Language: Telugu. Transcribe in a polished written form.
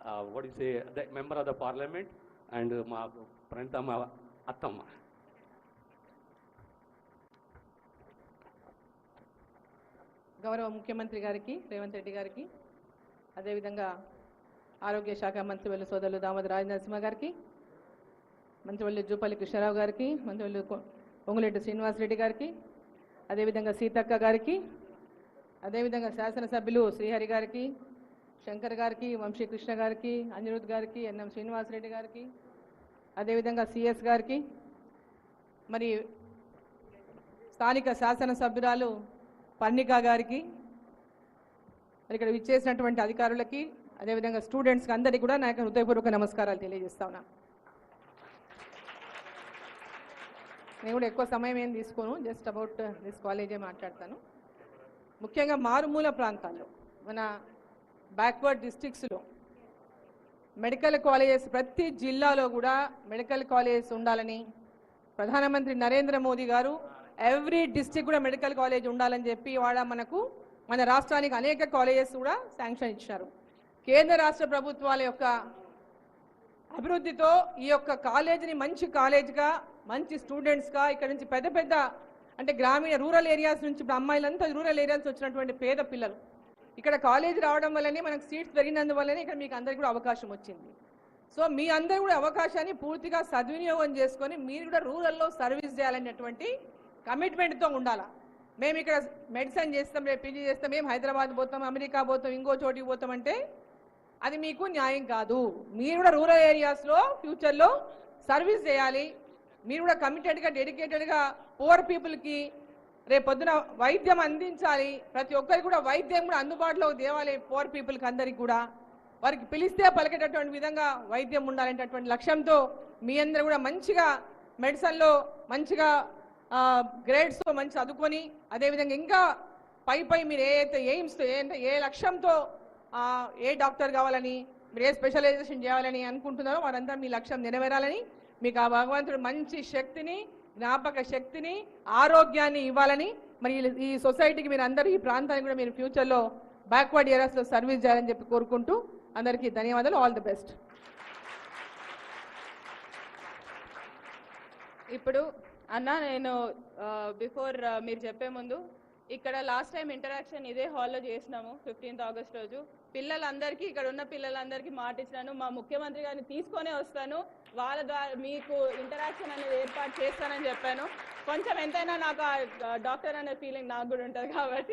what do you say, the member of the parliament and మా ప్రణతమ్మ అత్తమ్మ. గౌరవ ముఖ్యమంత్రి గారికి రేవంత్ రెడ్డి గారికి, అదేవిధంగా ఆరోగ్య శాఖ మంత్రివర్యులు సోదరులు దామోదర రాజనరసింహ గారికి, మంత్రివర్యులు జూపల్లి కృష్ణారావు గారికి, మంత్రివర్యులు పొంగులేటి శ్రీనివాసరెడ్డి గారికి, అదేవిధంగా సీతక్క గారికి, అదేవిధంగా శాసనసభ్యులు శ్రీహరి గారికి, శంకర్ గారికి, వంశీకృష్ణ గారికి, అనిరుద్ గారికి, ఎన్ఎం శ్రీనివాసరెడ్డి గారికి, అదేవిధంగా సిఎస్ గారికి, మరి స్థానిక శాసనసభ్యురాలు పర్ణికా గారికి, మరి ఇక్కడ విచ్చేసినటువంటి అధికారులకి, అదేవిధంగా స్టూడెంట్స్కి అందరికీ కూడా నా యొక్క హృదయపూర్వక నమస్కారాలు తెలియజేస్తా ఉన్నా. నేను కూడా ఎక్కువ సమయం ఏం తీసుకోను, జస్ట్ అబౌట్ దిస్ కాలేజే మాట్లాడతాను. ముఖ్యంగా మారుమూల ప్రాంతాల్లో, మన బ్యాక్వర్డ్ డిస్ట్రిక్ట్స్లో మెడికల్ కాలేజెస్, ప్రతి జిల్లాలో కూడా మెడికల్ కాలేజెస్ ఉండాలని ప్రధానమంత్రి నరేంద్ర మోదీ గారు ఎవ్రీ డిస్ట్రిక్ట్ కూడా మెడికల్ కాలేజ్ ఉండాలని చెప్పి మన రాష్ట్రానికి అనేక కాలేజెస్ కూడా శాంక్షన్ ఇచ్చారు. కేంద్ర రాష్ట్ర ప్రభుత్వాల యొక్క అభివృద్ధితో ఈ యొక్క కాలేజీని మంచి కాలేజ్గా, మంచి స్టూడెంట్స్గా, ఇక్కడ నుంచి పెద్ద పెద్ద అంటే గ్రామీణ రూరల్ ఏరియాస్ నుంచి, ఇప్పుడు అమ్మాయిలంతా రూరల్ ఏరియాస్ వచ్చినటువంటి పేద పిల్లలు ఇక్కడ కాలేజీ రావడం వల్లనే మనకు సీట్స్ పెరిగినందువల్లనే ఇక్కడ మీకు అందరికీ కూడా అవకాశం వచ్చింది. సో మీ అందరూ కూడా అవకాశాన్ని పూర్తిగా సద్వినియోగం చేసుకొని మీరు కూడా రూరల్లో సర్వీస్ చేయాలనేటువంటి కమిట్మెంట్తో ఉండాలా. మేము ఇక్కడ మెడిసిన్ చేస్తాం, రేపు పీజీ చేస్తాం, మేము హైదరాబాద్ పోతాం, అమెరికా పోతాం, ఇంకో చోటికి పోతామంటే అది మీకు న్యాయం కాదు. మీరు కూడా రూరల్ ఏరియాస్లో ఫ్యూచర్లో సర్వీస్ చేయాలి. మీరు కూడా కమిటెడ్గా, డెడికేటెడ్గా పూర్ పీపుల్కి రేపు పొద్దున వైద్యం అందించాలి. ప్రతి ఒక్కరికి కూడా వైద్యం కూడా అందుబాటులో తేవాలి. పూర్ పీపుల్కి అందరికి కూడా వారికి పిలిస్తే పలికేటటువంటి విధంగా వైద్యం ఉండాలనేటటువంటి లక్ష్యంతో మీ అందరూ కూడా మంచిగా మెడిసిన్లో మంచిగా గ్రేడ్స్తో మంచి చదువుకొని, అదేవిధంగా ఇంకా పై మీరు ఎయిమ్స్తో ఏ లక్ష్యంతో ఏ డాక్టర్ కావాలని, మీరు ఏ స్పెషలైజేషన్ చేయాలని అనుకుంటున్నారో వారంతా మీ లక్ష్యం నెరవేరాలని, మీకు ఆ భగవంతుడు మంచి శక్తిని, జ్ఞాపక శక్తిని, ఆరోగ్యాన్ని ఇవ్వాలని, మరి ఈ సొసైటీకి మీరు అందరూ, ఈ ప్రాంతానికి కూడా మీరు ఫ్యూచర్లో బ్యాక్వర్డ్ ఏరియాస్లో సర్వీస్ చేయాలని చెప్పి కోరుకుంటూ అందరికీ ధన్యవాదాలు. All the best. ఇప్పుడు అన్న, నేను బిఫోర్ మీరు చెప్పే ముందు, ఇక్కడ లాస్ట్ టైం ఇంటరాక్షన్ ఇదే హాల్లో చేసినాము 15th ఆగస్ట్ రోజు. పిల్లలందరికీ, ఇక్కడ ఉన్న పిల్లలందరికీ మాట ఇచ్చినాను, మా ముఖ్యమంత్రి గారిని తీసుకొనే వస్తాను, వాళ్ళ ద్వారా మీకు ఇంటరాక్షన్ అనేది ఏర్పాటు చేస్తానని చెప్పాను. కొంచెం ఎంతైనా నాకు డాక్టర్ అనే ఫీలింగ్ నాకు కూడా ఉంటుంది కాబట్టి